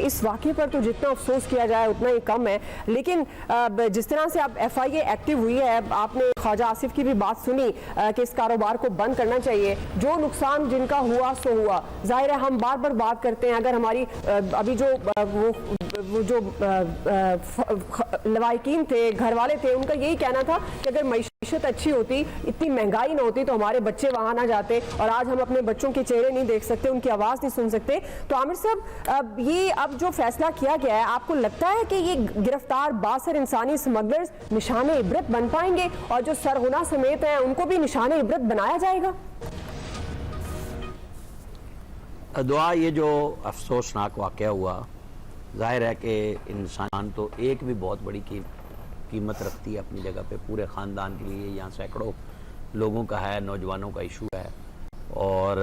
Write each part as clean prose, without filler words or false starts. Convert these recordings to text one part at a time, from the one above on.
اس واقعے پر تو جتنا افسوس کیا جائے اتنا ہی کم ہے، لیکن جس طرح سے اب ایف آئی اے ایکٹیو ہوئی ہے، آپ نے خواجہ آصف کی بھی بات سنی کہ اس کاروبار کو بند کرنا چاہیے، جو نقصان جن کا ہوا سو ہوا. ظاہر ہے ہم بار بار بات کرتے ہیں، اگر ہماری ابھی جو لوائقین تھے، گھر والے تھے، ان کا یہی کہنا تھا کہ اگر معیشت اچھی ہوتی، اتنی مہنگائی نہ ہوتی تو ہمارے بچے وہاں نہ جاتے، اور آج ہم اپنے بچوں کے چہرے نہیں دیکھ سکتے، ان کی آواز نہیں سن سکتے. تو عامر صاحب، یہ اب جو فیصلہ کیا گیا ہے، آپ کو لگتا ہے کہ یہ گرفتار باثر انسانی اسمگلرز نشان عبرت بن پائیں گے، اور جو سرغنہ سمیت ہیں ان کو بھی نشان عبرت بنایا جائے گا؟ دعا، یہ جو افسوسناک واقعہ ہوا، ظاہر ہے کہ انسان تو ایک بھی بہت بڑی قیمت رکھتی ہے اپنی جگہ پہ، پورے خاندان کے لیے. یہاں سینکڑوں لوگوں کا ہے، نوجوانوں کا ایشو ہے، اور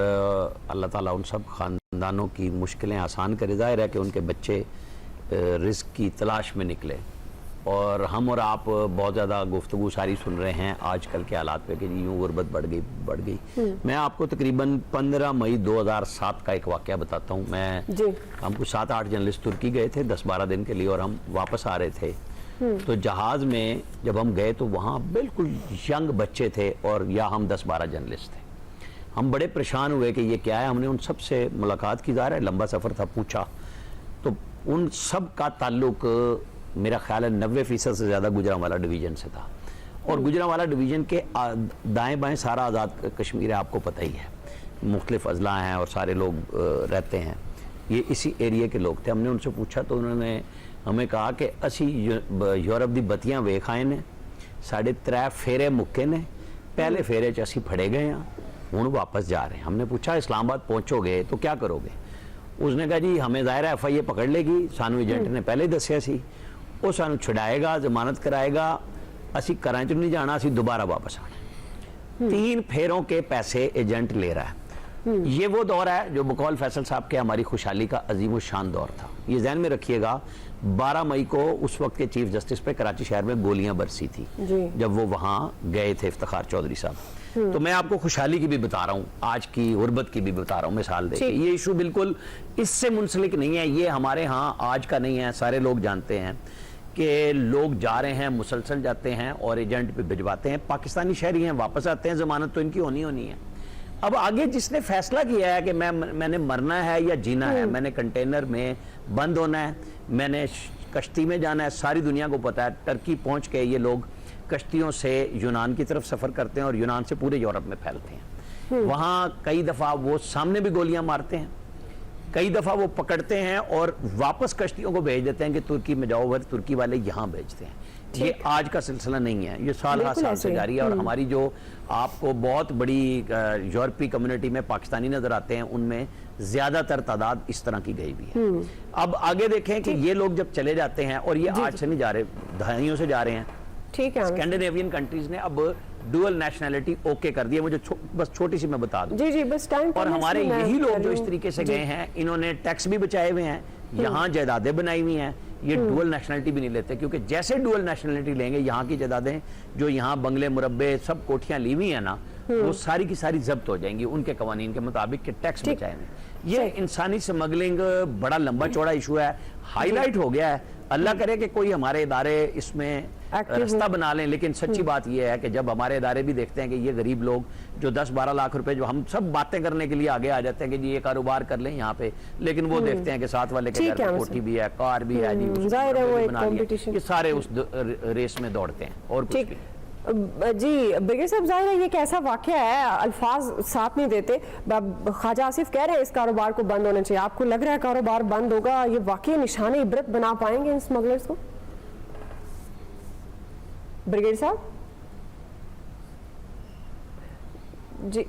اللہ تعالیٰ ان سب خاندانوں کی مشکلیں آسان کرے. ظاہر ہے کہ ان کے بچے رزق کی تلاش میں نکلے، اور ہم اور آپ بہت زیادہ گفتگو ساری سن رہے ہیں آج کل کے حالات پہ کہ یوں غربت بڑھ گئی. میں آپ کو تقریباً 15 مئی 2007 کا ایک واقعہ بتاتا ہوں. ہم کو 7-8 جرنلسٹ ترکی گئے تھے 10-12 دن کے لیے، اور ہم واپس آ رہے تھے. تو جہاز میں جب ہم گئے تو وہاں بالکل ینگ بچے تھے، اور یا ہم 10-12 جرنلسٹ تھے. ہم بڑے پریشان ہوئے کہ یہ کیا ہے. ہم نے ان سب سے ملاقات کی، ظاہر ہے لمبا سفر تھا، پوچھا تو ان سب کا تعلق میرا خیال ہے 90% سے زیادہ گجرانوالہ ڈویژن سے تھا. اور گجرانوالہ ڈویژن کے دائیں بائیں سارا آزاد کشمیر ہے، آپ کو پتہ ہی ہے، مختلف اضلاع ہیں اور سارے لوگ رہتے ہیں. یہ اسی ایریے کے لوگ تھے. ہم نے ان سے پوچھا تو انہوں نے ہمیں کہا کہ اسی یورپ دی بتیاں ویکھ آئے نے، ساڑھے 3 پھیرے مکے نے، پہلے پھیرے چ اسی پھڑے گئے ہیں، ہوں واپس جا رہے ہیں. ہم نے پوچھا اسلام آباد پہنچو گے تو کیا کرو گے؟ اس نے کہا جی ہمیں ظاہر ہے ایف آئی اے پکڑ لے گی، سانو ایجنٹ نے پہلے ہی دسیا سی، وہ سانو چھڑائے گا، ضمانت کرائے گا، اسی کرائیں چ نہیں جانا، اسی دوبارہ واپس آنا. 3 پھیروں کے پیسے ایجنٹ لے رہا ہے. یہ وہ دور ہے جو بقول فیصل صاحب کے ہماری خوشحالی کا عظیم الشان دور تھا. یہ ذہن میں رکھیے گا، 12 مئی کو اس وقت کے چیف جسٹس پہ کراچی شہر میں گولیاں برسی تھی جب وہ وہاں گئے تھے، افتخار چودھری صاحب. تو میں آپ کو خوشحالی کی بھی بتا رہا ہوں، آج کی غربت کی بھی بتا رہا ہوں مثال دے کے. یہ ایشو بالکل اس سے منسلک نہیں ہے، یہ ہمارے ہاں آج کا نہیں ہے. سارے لوگ جانتے ہیں کہ لوگ جا رہے ہیں، مسلسل جاتے ہیں اور ایجنٹ پہ بھجواتے ہیں. پاکستانی شہری ہیں، واپس آتے ہیں، ضمانت تو ان کی ہونی ہے. اب آگے جس نے فیصلہ کیا ہے کہ میں نے مرنا ہے یا جینا ہے، میں نے کنٹینر میں بند ہونا ہے، میں نے کشتی میں جانا ہے، ساری دنیا کو پتا ہے. ٹرکی پہنچ کے یہ لوگ کشتیوں سے یونان کی طرف سفر کرتے ہیں اور یونان سے پورے یورپ میں پھیلتے ہیں. وہاں کئی دفعہ وہ سامنے بھی گولیاں مارتے ہیں، کئی دفعہ وہ پکڑتے ہیں اور واپس کشتیوں کو بھیج دیتے ہیں کہ ترکی میں جاؤ، ترکی والے یہاں بھیجتے ہیں. یہ آج کا سلسلہ نہیں ہے، یہ سال ہر سال سے جاری ہے. اور ہماری جو آپ کو بہت بڑی یورپی کمیونٹی میں پاکستانی نظر آتے ہیں، ان میں زیادہ تر تعداد اس طرح کی گئی بھی ہے. اب آگے دیکھیں کہ یہ لوگ جب چلے جاتے ہیں، اور یہ آج سے نہیں جا رہے، دہائیوں سے جا رہے ہیں. اسکینڈینیوین کنٹریز نے اب ڈوئل نیشنلٹی اوکے کر دی ہے. مجھے بس چھوٹی سی میں بتا دوں، اور ہمارے یہی لوگ جو اس طریقے سے گئے ہیں، انہوں نے ٹیکس بھی بچائے ہوئے ہیں، یہاں جائیدادیں بنائی ہوئی ہیں. یہ ڈوئل نیشنلٹی بھی نہیں لیتے، کیونکہ جیسے ڈوئل نیشنلٹی لیں گے، یہاں کی جائیدادیں جو یہاں بنگلے مربع سب کوٹھیاں لی ہوئی ہیں نا، وہ ساری کی ساری ضبط ہو جائیں گی ان کے قوانین کے مطابق کہ ٹیکس بچائے ہوئے. یہ انسانی سمگلنگ بڑا لمبا چوڑا ایشو ہے، ہائی لائٹ ہو گیا ہے. اللہ کرے کہ کوئی ہمارے ادارے اس میں رستہ بنا لیں. لیکن سچی بات یہ ہے کہ جب ہمارے ادارے بھی دیکھتے ہیں کہ یہ غریب لوگ جو 10-12 لاکھ روپے، جو ہم سب باتیں کرنے کے لیے آگے آ جاتے ہیں کہ جی یہ کاروبار کر لیں یہاں پہ، لیکن وہ دیکھتے ہیں کہ ساتھ والے کے گھر میں کوٹھی بھی ہے، کار بھی ہے، یہ سارے اس ریس میں دوڑتے ہیں اور کچھ بھی. جی برگیڈ صاحب، ظاہر ہے یہ ایک ایسا واقعہ ہے، الفاظ ساتھ نہیں دیتے. خواجہ آصف کہہ رہے ہیں اس کاروبار کو بند ہونا چاہیے. آپ کو لگ رہا ہے کاروبار بند ہوگا؟ یہ واقعی نشان عبرت بنا پائیں گے ان اسمگلرز کو؟ برگیڈ صاحب جی،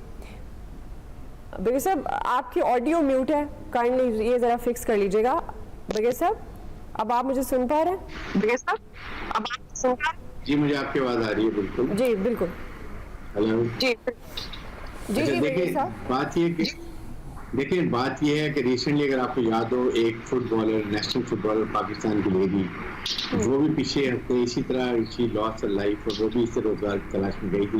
برگیڈ صاحب آپ کی آڈیو میوٹ ہے، کائنڈلی یہ ذرا فکس کر لیجئے گا. برگیڈ صاحب اب آپ مجھے سن پا رہے ہیں؟ برگیڈ صاحب اب آپ سن پا رہے ہیں؟ جی مجھے آپ کی آواز آ رہی ہے. بالکل جی بالکل. ہیلو جی جی جی دیکھیں بات یہ ہے کہ ریسنٹلی اگر آپ کو یاد ہو، ایک footballer, national footballer Pakistan کی لیڈی، وہ بھی پیچھے ہفتے اسی طرح شی لاس ہر لائف، اور وہ بھی اس سے روزگار کی تلاش میں گئی تھی.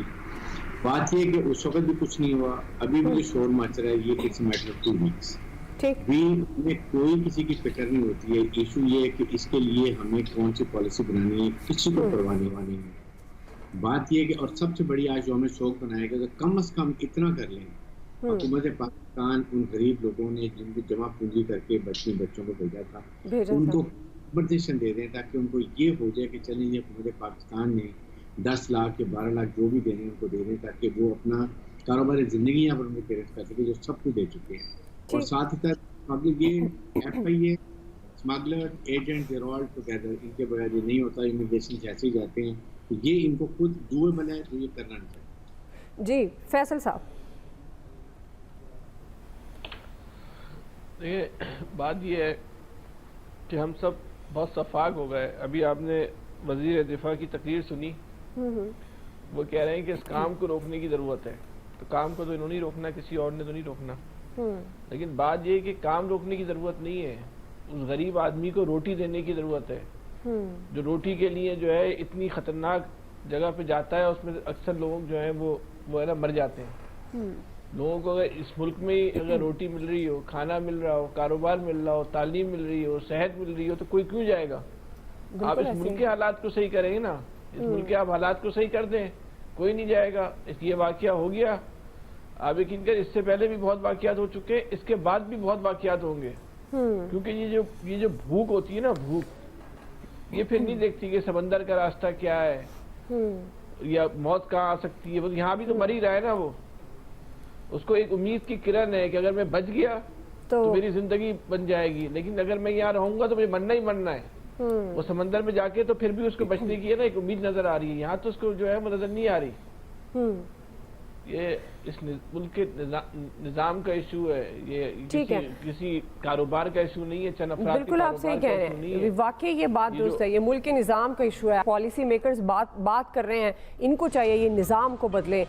بات یہ ہے کہ اس وقت بھی کچھ نہیں ہوا، ابھی بھی جو شور مچ رہا ہے یہ اٹس میٹر آف 2 ویکس. ٹھیک بھی میں کوئی کسی کی فکر نہیں ہوتی ہے. ایشو یہ ہے کہ اس کے لیے ہمیں کون سی پالیسی بنانی ہے, کسی کو پرواہ نہیں ہے. بات یہ ہے کہ اور سب سے بڑی آج جو ہمیں شوق بنایا گیا کہ کم از کم اتنا کر لیں. حکومت پاکستان ان غریب لوگوں نے جن کو جمع پونجی کر کے بچوں کو بھیجا تھا, ان کو کمپنسیشن دے دیں تاکہ ان کو یہ ہو جائے کہ چلیں یہ حکومت پاکستان نے 10 لاکھ یا 12 لاکھ جو بھی دینے ان کو دے دیں تاکہ وہ اپنا کاروباری زندگی یہاں پر ان کو پیش کر سکے, جو سب کچھ دے چکے ہیں. اور ساتھ ہی ساتھ یہ FIA اسمگلر ایجنٹ دیر آل ٹوگیدر, ان کے بغیر یہ نہیں ہوتا. امیگریشن سے ایسے ہی جاتے ہیں, تو یہ ان کو خود ڈویبل ہے, تو یہ کرنا نہیں چاہیے. جی فیصل صاحب. دیکھیں بات یہ ہے کہ ہم سب بہت شفاق ہو گئے. ابھی آپ نے وزیر دفاع کی تقریر سنی, وہ کہہ رہے ہیں کہ اس کام کو روکنے کی ضرورت ہے. تو کام کو تو انہوں نے روکنا, کسی اور نے تو نہیں روکنا. لیکن بات یہ ہے کہ کام روکنے کی ضرورت نہیں ہے, اس غریب آدمی کو روٹی دینے کی ضرورت ہے, جو روٹی کے لیے جو ہے اتنی خطرناک جگہ پہ جاتا ہے. اس میں اکثر لوگ جو ہیں وہ ہے نا مر جاتے ہیں. لوگوں کو اگر اس ملک میں اگر روٹی مل رہی ہو, کھانا مل رہا ہو, کاروبار مل رہا ہو, تعلیم مل رہی ہو, صحت مل رہی ہو, تو کوئی کیوں جائے گا؟ آپ اس ملک کے حالات کو صحیح کریں گے نا, اس ملک کے آپ حالات کو صحیح کر دیں, کوئی نہیں جائے گا. یہ واقعہ ہو گیا, آپ یقین کر اس سے پہلے بھی بہت واقعات ہو چکے, اس کے بعد بھی بہت واقعات ہوں گے. کیونکہ یہ جو بھوک ہوتی ہے نا, بھوک یہ پھر نہیں دیکھتی کہ سمندر کا راستہ کیا ہے یا موت کہاں آ سکتی ہے. یہاں بھی تو مر ہی رہا ہے نا. وہ اس کو ایک امید کی کرن ہے کہ اگر میں بچ گیا تو میری زندگی بن جائے گی, لیکن اگر میں یہاں رہوں گا تو مجھے مرنا ہی مرنا ہے. وہ سمندر میں جا کے تو پھر بھی اس کو بچنے کی ہے نا ایک امید نظر آ رہی ہے. یہاں تو اس کو جو ہے وہ نظر نہیں آ رہی. یہ اس ملک کے نظام کا ایشو ہے, یہ کسی کاروبار کا ایشو نہیں ہے, چند افراد بالکل آپ صحیح کہہ رہے ہیں. واقعی یہ بات درست ہے, یہ ملک کے نظام کا ایشو ہے. پالیسی میکرز بات کر رہے ہیں, ان کو چاہیے یہ نظام کو بدلیں.